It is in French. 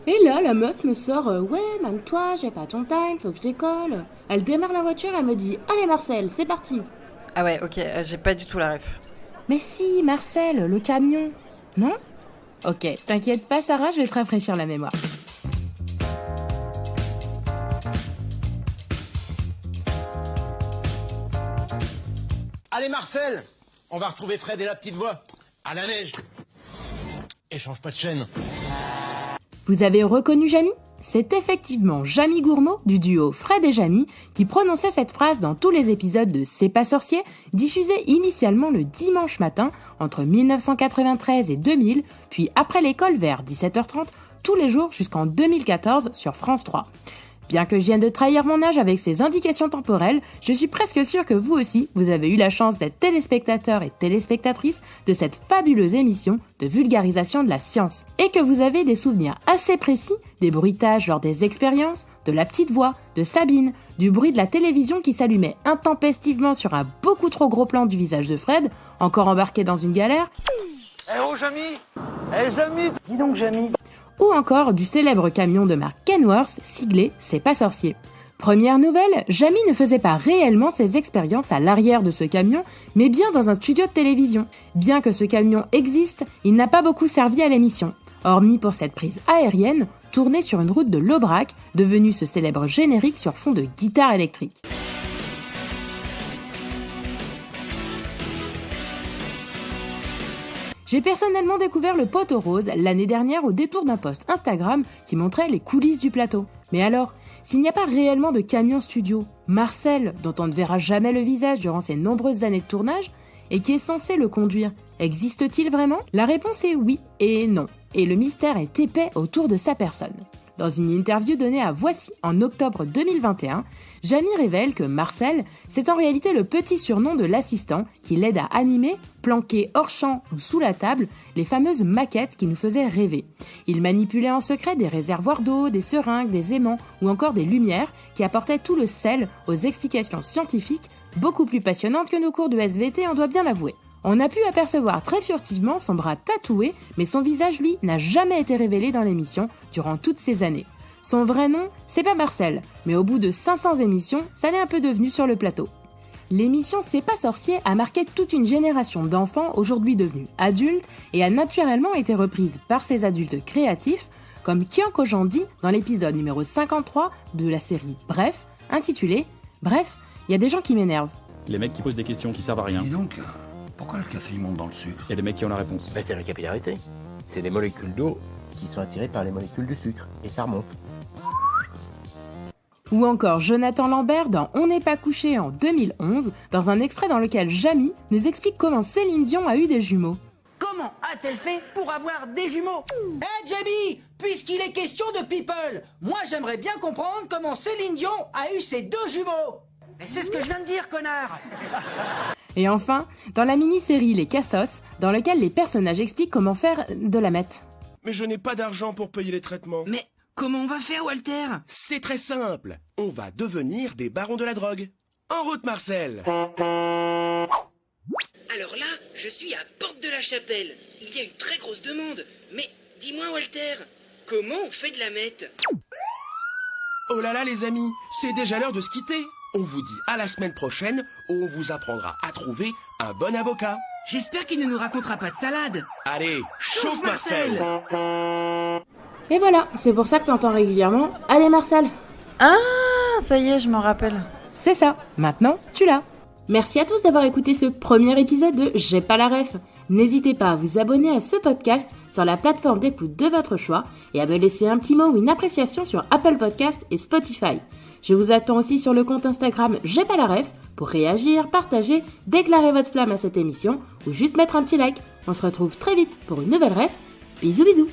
Et là, la meuf me sort ouais, toi j'ai pas ton time, faut que je décolle. Elle démarre la voiture, elle me dit allez Marcel, c'est parti. Ah ouais, ok, j'ai pas du tout la ref. Mais si, Marcel, le camion. Non? Ok, t'inquiète pas Sarah, je vais te rafraîchir la mémoire. Allez Marcel, on va retrouver Fred et la petite voix. À la neige. Et change pas de chaîne. Vous avez reconnu Jamy? C'est effectivement Jamy Gourmaud du duo Fred et Jamy qui prononçait cette phrase dans tous les épisodes de C'est pas sorcier, diffusés initialement le dimanche matin entre 1993 et 2000, puis après l'école vers 17h30, tous les jours jusqu'en 2014 sur France 3. Bien que je vienne de trahir mon âge avec ces indications temporelles, je suis presque sûre que vous aussi, vous avez eu la chance d'être téléspectateur et téléspectatrice de cette fabuleuse émission de vulgarisation de la science. Et que vous avez des souvenirs assez précis des bruitages lors des expériences, de la petite voix, de Sabine, du bruit de la télévision qui s'allumait intempestivement sur un beaucoup trop gros plan du visage de Fred, encore embarqué dans une galère. Eh oh Jamy! Eh Jamy! Dis donc, Jamy. Ou encore du célèbre camion de marque Kenworth siglé C'est pas sorcier. Première nouvelle, Jamy ne faisait pas réellement ses expériences à l'arrière de ce camion, mais bien dans un studio de télévision. Bien que ce camion existe, il n'a pas beaucoup servi à l'émission, hormis pour cette prise aérienne tournée sur une route de l'Aubrac, devenue ce célèbre générique sur fond de guitare électrique. J'ai personnellement découvert le poteau rose l'année dernière au détour d'un post Instagram qui montrait les coulisses du plateau. Mais alors, s'il n'y a pas réellement de camion studio, Marcel, dont on ne verra jamais le visage durant ses nombreuses années de tournage, et qui est censé le conduire, existe-t-il vraiment? La réponse est oui et non, et le mystère est épais autour de sa personne. Dans une interview donnée à Voici en octobre 2021, Jamy révèle que Marcel, c'est en réalité le petit surnom de l'assistant qui l'aide à animer, planqué hors champ ou sous la table, les fameuses maquettes qui nous faisaient rêver. Il manipulait en secret des réservoirs d'eau, des seringues, des aimants ou encore des lumières qui apportaient tout le sel aux explications scientifiques, beaucoup plus passionnantes que nos cours de SVT, on doit bien l'avouer. On a pu apercevoir très furtivement son bras tatoué, mais son visage, lui, n'a jamais été révélé dans l'émission durant toutes ces années. Son vrai nom, c'est pas Marcel, mais au bout de 500 émissions, ça l'est un peu devenu sur le plateau. L'émission C'est pas sorcier a marqué toute une génération d'enfants aujourd'hui devenus adultes et a naturellement été reprise par ces adultes créatifs, comme Kian Kojandi dans l'épisode numéro 53 de la série Bref, intitulé « Bref, il y a des gens qui m'énervent ». Les mecs qui posent des questions qui servent à rien. Dis donc, pourquoi le café il monte dans le sucre? Et les mecs qui ont la réponse. C'est la capillarité. C'est des molécules d'eau qui sont attirées par les molécules du sucre. Et ça remonte. Ou encore Jonathan Lambert dans On n'est pas couché en 2011, dans un extrait dans lequel Jamy nous explique comment Céline Dion a eu des jumeaux. Comment a-t-elle fait pour avoir des jumeaux? Jamie, puisqu'il est question de people, moi j'aimerais bien comprendre comment Céline Dion a eu ses 2 jumeaux. Mais c'est ce que je viens de dire, connard. Et enfin, dans la mini-série Les Cassos, dans lequel les personnages expliquent comment faire de la meth. Mais je n'ai pas d'argent pour payer les traitements. Mais comment on va faire, Walter? C'est très simple. On va devenir des barons de la drogue. En route, Marcel. Alors là, je suis à Porte de la Chapelle. Il y a une très grosse demande. Mais dis-moi, Walter, comment on fait de la meth? Oh là là, les amis, c'est déjà l'heure de se quitter. On vous dit à la semaine prochaine où on vous apprendra à trouver un bon avocat. J'espère qu'il ne nous racontera pas de salade. Allez, chauffe Marcel. Et voilà, c'est pour ça que t'entends régulièrement « Allez Marcel !» Ah, ça y est, je m'en rappelle. C'est ça, maintenant tu l'as. Merci à tous d'avoir écouté ce premier épisode de J'ai pas la ref. N'hésitez pas à vous abonner à ce podcast sur la plateforme d'écoute de votre choix et à me laisser un petit mot ou une appréciation sur Apple Podcast et Spotify. Je vous attends aussi sur le compte Instagram J'ai pas la ref pour réagir, partager, déclarer votre flamme à cette émission ou juste mettre un petit like. On se retrouve très vite pour une nouvelle ref. Bisous bisous.